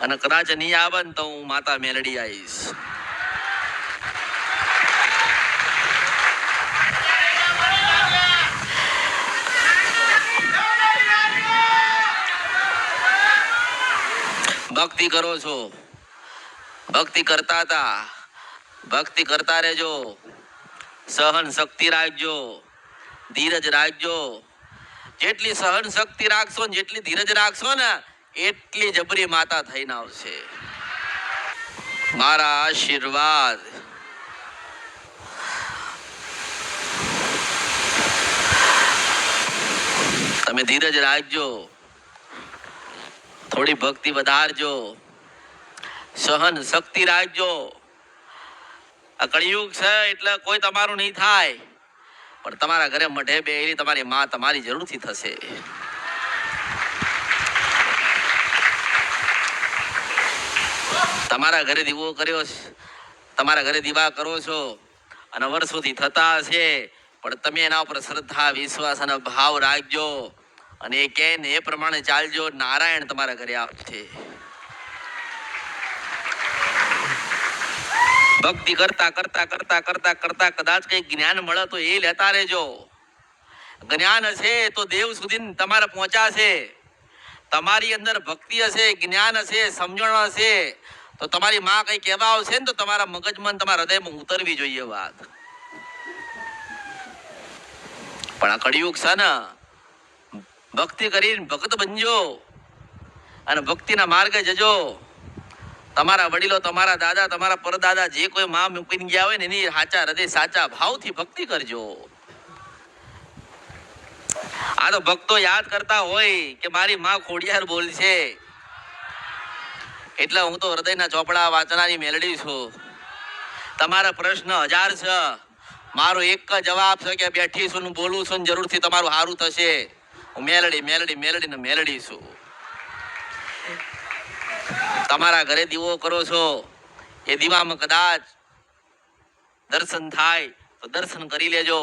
અને કદાચ નહીં આવે ને તો હું માતા મેલડી આવીશ. ભક્તિ કરો છો, ભક્તિ કરતા હતા, ભક્તિ કરતા રહેજો, સહન શક્તિ રાખજો, ધીરજ રાખજો. જેટલી સહન શક્તિ રાખશો ને જેટલી ધીરજ રાખશો ને એટલી જબરી માતા થઈને આવશે. મારા આશીર્વાદ. તમે ધીરજ રાખજો, થોડી ભક્તિ વધારજો, સહન શક્તિ રાખજો. આ કળિયુગ છે એટલે કોઈ તમારું નહીં થાય, પણ તમારા ઘરે મઢે બેહી તમારી માં તમારી જરૂરથી થશે. તમારા ઘરે દીવો કર્યો છે, તમારા ઘરે દીવા કરો છો અને વર્ષોથી થતા હશે, પણ તમે એના ઉપર શ્રદ્ધા વિશ્વાસ અને ભાવ રાખજો અને એ કે ને એ પ્રમાણે ચાલજો. નારાયણ તમારા ઘરે આવશે. ભક્તિ કરતા કરતા કરતા કરતા કરતા કદાચ કઈ જ્ઞાન મળે તો એ લેતા રહેજો. જ્ઞાન હશે તો દેવ સુધી તમારે પહોંચાશે. તમારી અંદર ભક્તિ હશે, જ્ઞાન હશે, સમજણ હશે તો તમારી માં કઈ કહેવા આવશે ને તો તમારા મગજમાં તમારા હૃદયમાં ઉતરવી જોઈએ વાત. પણ આ કળિયુગ છે ને, ભક્તિ કરીને ભક્ત બનજો અને ભક્તિના માર્ગે જજો. તમારા વડીલો, તમારા દાદા, તમારા પરદાદા જે કોઈ માં મૂકીને ગયા હોય ને એની સાચા હૃદય સાચા ભાવથી ભક્તિ કરજો. આ તો ભક્તો યાદ કરતા હોય કે મારી માં ખોડિયાર બોલશે એટલે હું તો હૃદયના ચોપડા વાંચનારી મેલડી છું. તમારા પ્રશ્ન 1000 છે, મારો એક જ જવાબ છે કે બેઠી છું, બોલું છું, જરૂરથી તમારું સારું થશે. હું મેલડી મેલડી મેલડી ને મેલડી છું. તમારા ઘરે દીવો કરો છો, એ દીવામાં કદાચ દર્શન થાય તો દર્શન કરી લેજો,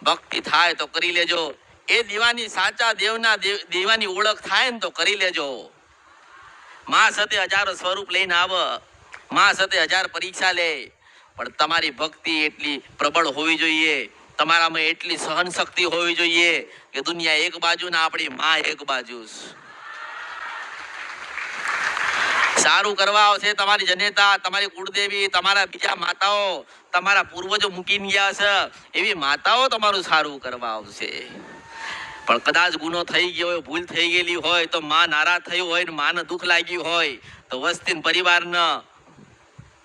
ભક્તિ થાય તો કરી લેજો. એ દીવાની સાચા દેવના દીવાની ઓળખ થાય ને તો કરી લેજો. માં સાથે 1000 સ્વરૂપ લઈને આવે, માં સાથે 1000 પરીક્ષા લે, પણ તમારી ભક્તિ એટલી પ્રબળ હોવી જોઈએ, તમારામાં એટલી સહન શક્તિ હોવી જોઈએ કે દુનિયા એક બાજુ ને આપણી માં એક બાજુ. સારું કરવા આવશે તમારી જનેતા, તમારી કુળદેવી, તમારા બીજા માતાઓ, તમારા પૂર્વજો મૂકીને ગયા છે એવી માતાઓ તમારું સારું કરવા આવશે. પણ કદાચ ગુનો થઈ ગયો હોય, ભૂલ થઈ ગયેલી હોય તો માં નારાજ થયું હોય ને માને દુઃખ લાગ્યું હોય તો વસ્તી પરિવારને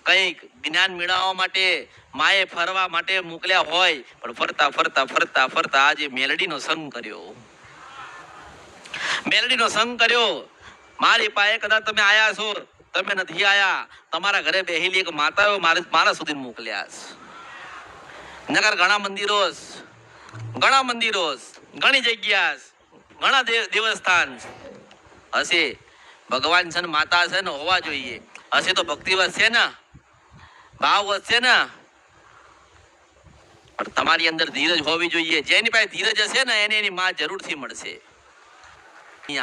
કંઈક જ્ઞાન મેળવવા માટે માએ ફરવા માટે મોકલ્યા હોય, પણ ફરતા ફરતા ફરતા ફરતા આજે મેલડીનો સંગ કર્યો, મેલડીનો સંગ કર્યો. મારી પાસે કદાચ તમે આયા છો, તમે નથી આયા, તમારા ઘરે બેહેલી એક માતાઓ મારા સુધી મોકલ્યા છે. નગર ઘણા મંદિરો, ઘણી જગ્યા, ઘણા દેવસ્થાન હશે. ભગવાન છે ને માતા છે ને હોવા જોઈએ, હશે તો ભક્તિ વધશે ને, ભાવ વધશે ને. પણ તમારી અંદર ધીરજ હોવી જોઈએ. જેની પાસે ધીરજ હશે ને એને એની માં જરૂરથી મળશે.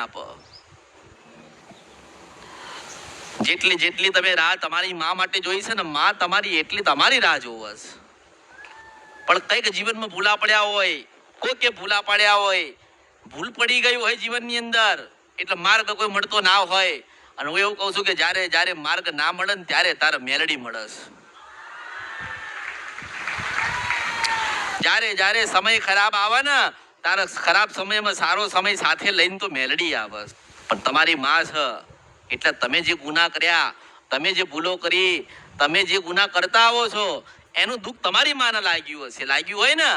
આપો જેટલી જેટલી તમે રાહ તમારી માં માટે જોઈ છે ને, માં તમારી એટલી તમારી રાહ જોવે છે. પણ કઈક જીવનમાં ભૂલા પડ્યા હોય, કોકે ભૂલા પડ્યા હોય, ભૂલ પડી ગયું હોય જીવનની અંદર, એટલે માર્ગ કોઈ મળતો ના હોય. અને હું એવું કહું છું કે જ્યારે જ્યારે માર્ગ ના મળે ને ત્યારે તારે મેલડી મળે. જ્યારે જ્યારે સમય ખરાબ આવે ને તારે ખરાબ સમયમાં સારો સમય સાથે લઈને તો મેલડી આવે. પણ તમારી માં છે એટલે તમે જે ગુના કર્યા, તમે જે ભૂલો કરી, તમે જે ગુના કરતા આવો છો એનું દુઃખ તમારી માને લાગ્યું હશે. લાગ્યું હોય ને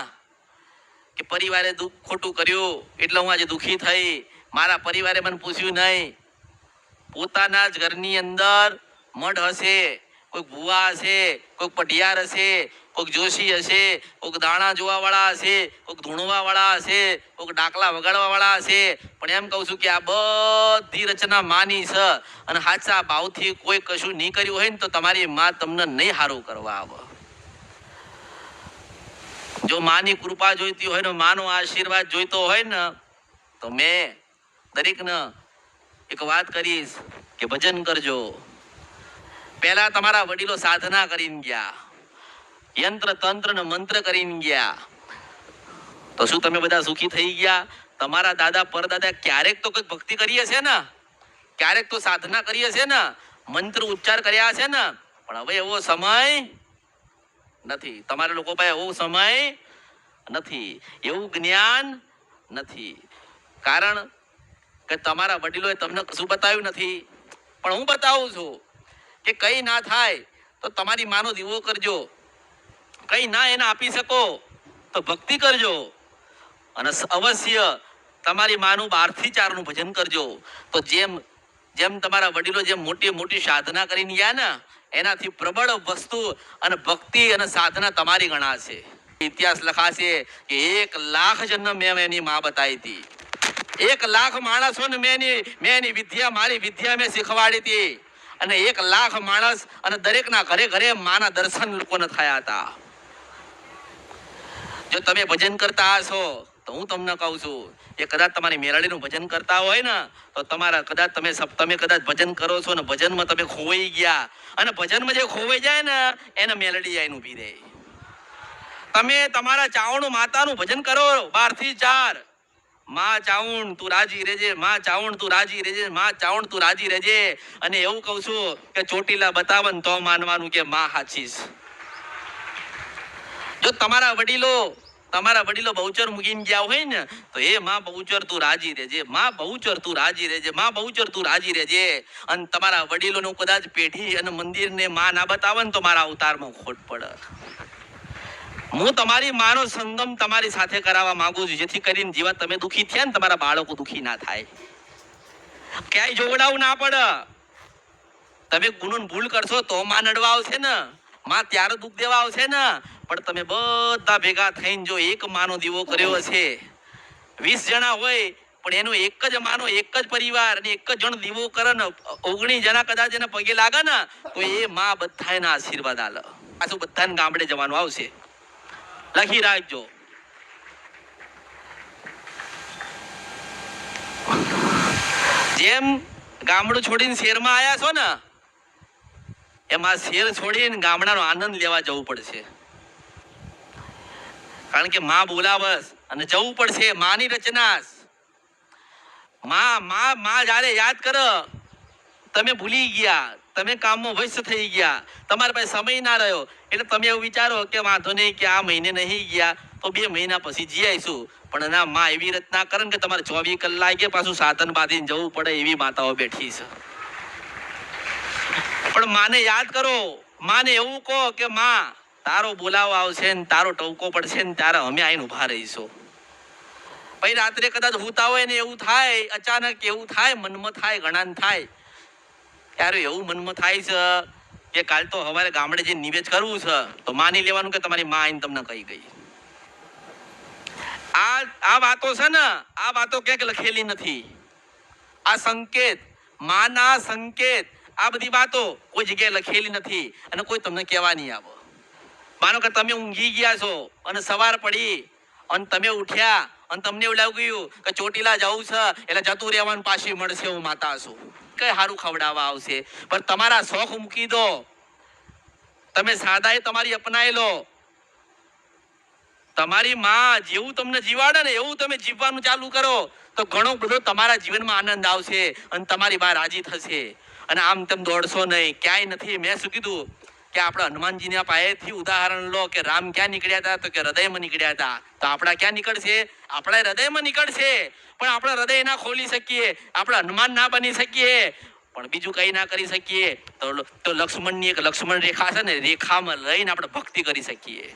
કે પરિવારે દુઃખ ખોટું કર્યું એટલે હું આજે દુઃખી થઈ, મારા પરિવારે મને પૂછ્યું નહીં. પોતાના જ ઘરની અંદર મઢ હશે, કોઈક ભુવા હશે, કોઈક પઢિયાર હશે, કોઈક જોશી હશે, કોઈક દાણા જોવા વાળા હશે, કોઈક ધૂણવા વાળા હશે, કોઈક ડાકલા વગાડવા વાળા હશે. પણ એમ કહું છું કે આ બધી રચના માની છે અને સાચા ભાવથી કોઈ કશું નહીં કર્યું હોય ને તો તમારી માં તમને નહીં સારું કરવા આવે. જો માની કૃપા જોઈતી હોય ને, માનો આશીર્વાદ જોઈતો હોય ને તો મેં દરેકને એક વાત કરીશ કે કે ભજન કરજો. પહેલા તમારા વડીલો સાધના કરીને ગયા, યંત્ર તંત્ર ને મંત્ર કરીને ગયા, તો શું તમે બધા સુખી થઈ ગયા? તમારા દાદા પરદાદા ક્યારેક તો કઈક ભક્તિ કરી હશે ને, ક્યારેક તો સાધના કરી હશે ને, મંત્ર ઉચ્ચાર કર્યા હશે ને. પણ હવે એવો સમય નથી, તમારા લોકો પાસે એવો સમય નથી, એવું જ્ઞાન નથી. કારણ કે તમારા વડીલોએ તમને કશું બતાવ્યું નથી. પણ હું બતાવું છું કે કઈ ના થાય તો તમારી માનો દીવો કરજો, કઈ ના એને આપી શકો તો ભક્તિ કરજો, અને અવશ્ય તમારી માનું 12 થી 4 નું ભજન કરજો. તો જેમ જેમ તમારા વડીલો જેમ મોટી મોટી સાધના કરીને ગયા ને, એનાથી પ્રબળ વસ્તુ અને ભક્તિ અને સાધના તમારી ગણાશે. ઇતિહાસ લખાશે કે 1 લાખ જન્મ મેં એની માં બતાવી હતી, 1 લાખ માણસોને મેં એની વિદ્યા, મારી વિદ્યા મેં શીખવાડી હતી, અને 1 લાખ માણસ અને દરેકના ઘરે ઘરે માના દર્શન લોકોને થયા હતા. જો તમે ભજન કરતા હશો તો હું તમને કહું છું કે કદાચ તમારી મેરડીનું ભજન કરતા હોય ને, તો તમારા કદાચ તમે કદાચ ભજન કરો છો ને ભજનમાં તમે ખોવાઈ ગયા, અને ભજનમાં જે ખોવાઈ જાય ને એને મેલડી આવીને ઊભી રહે. તમે તમારા ચાવણ માતાનું ભજન કરો 12 થી 4, માં ચાવણ તું રાજી રહેજે, માં ચાવણ તું રાજી રહેજે, માં ચાવણ તું રાજી રહેજે. અને એવું કહું છું કે ચોટીલા બતાવન તો માનવાનું કે માં હાચીસ. જો તમારા વડીલો બહુચર મૂકીને ગયા હોય ને, તો એ માં બહુચર તું રાજી રહેજે, માં બહુચર તું રાજી રહેજે, માં બહુચર તું રાજી રહેજે. અને તમારા વડીલોનું કદાચ પેઢી અને મંદિરને માં ના બતાવે ને તો મારા અવતારમાં ખોટ પડે. હું તમારી માનો સંગમ તમારી સાથે કરાવવા માંગુ છું, જેથી કરીને જેવા તમે દુખી થયા ને તમારા બાળકો દુખી ના થાય, ક્યાંય જોગડાવું ના પડે. તમે ગુનો ભૂલ કરશો તો માં નડવા આવશે ને, માં ત્યારે દુઃખ દેવા આવશે ને. પણ તમે બધા ભેગા થઈને જો એક માનો દીવો કર્યો હશે, 20 જણા હોય પણ એનો એક જ માનો, એક જ પરિવાર અને એક જ જણ દીવો કરે ને, 19 જણા કદાચ એને પગે લાગે ને, તો એ માં બધાના આશીર્વાદ આલે. પાછું બધાને ગામડે જવાનું આવશે, લખી રાખજો. જેમ ગામડું છોડીને શહેરમાં આયા છો ને, એમાં શહેર છોડીને ગામડાનો આનંદ લેવા જવું પડશે. કારણ કે માં બોલાવસ અને જવું પડશે. માની રચના, માં જ્યારે યાદ કરો તમે ભૂલી ગયા, તમે કામમાં વ્યસ્ત થઈ ગયા, તમારા પાસે સમય ના રહ્યો, એટલે તમે એવું વિચારો કે વાંધો નહીં કે આ મહિને નહીં ગયા તો 2 મહિના પછી જઈ આવીશું. પણ ના, માં એવી રચના કરે કે તમારે 24 કલાકે પાછું સાધન બાંધીને જવું પડે, એવી માતાઓ બેઠી છે. પણ માને યાદ કરો, માને એવું કહો કે માં તારો બોલાવો આવશે ને તારો ટવકો પડશે ને ત્યારે અમે આઈને ઉભા રહીશું. પછી રાત્રે કદાચ હોતા હોય ને એવું થાય, અચાનક એવું થાય, મનમાં થાય, ઘણાને થાય, ત્યારે એવું મનમાં થાય છે કે કાલ તો સવારે ગામડે જે નિવેદ કરવું છે, તો માની લેવાનું કે તમારી માં આઈને તમને કહી ગઈ. આ વાતો છે ને, આ વાતો ક્યાંક લખેલી નથી. આ સંકેત, માના સંકેત, આ બધી વાતો કોઈ જગ્યાએ લખેલી નથી અને કોઈ તમને કહેવા નહીં આવે. માનો કે તમે ઊંઘી ગયા છો અને સવાર પડી અને તમે ઉઠ્યા અને તમને એવું લાગી ગયું કે ચોટીલા જવું છે એટલે જતું રહેવાનું, પાછી મળશે, હું માતા છું, કઈ સારું ખવડાવવા આવશે. પણ તમારા શોખ મૂકી દો, તમે સાદાઈ તમારી અપનાવી લો. તમારી માં જેવું તમને જીવાડે ને એવું તમે જીવવાનું ચાલુ કરો તો ઘણો બધો તમારા જીવનમાં આનંદ આવશે અને તમારી માં રાજી થશે. અને આમ તેમ દોડશો નહીં, ક્યાંય નથી. મેં શું કીધું કે આપણે હનુમાનજીના પાસેથી ઉદાહરણ લો કે રામ ક્યાં નીકળ્યા હતા, તો કે હૃદયમાં નીકળ્યા હતા. તો આપણા ક્યાં નીકળશે? આપણા હૃદયમાં નીકળશે. પણ આપણે હૃદય ના ખોલી શકીએ, આપણે હનુમાન ના બની શકીએ, પણ બીજું કઈ ના કરી શકીએ તો લક્ષ્મણની એક લક્ષ્મણ રેખા છે ને, રેખામાં લઈને આપણે ભક્તિ કરી શકીએ.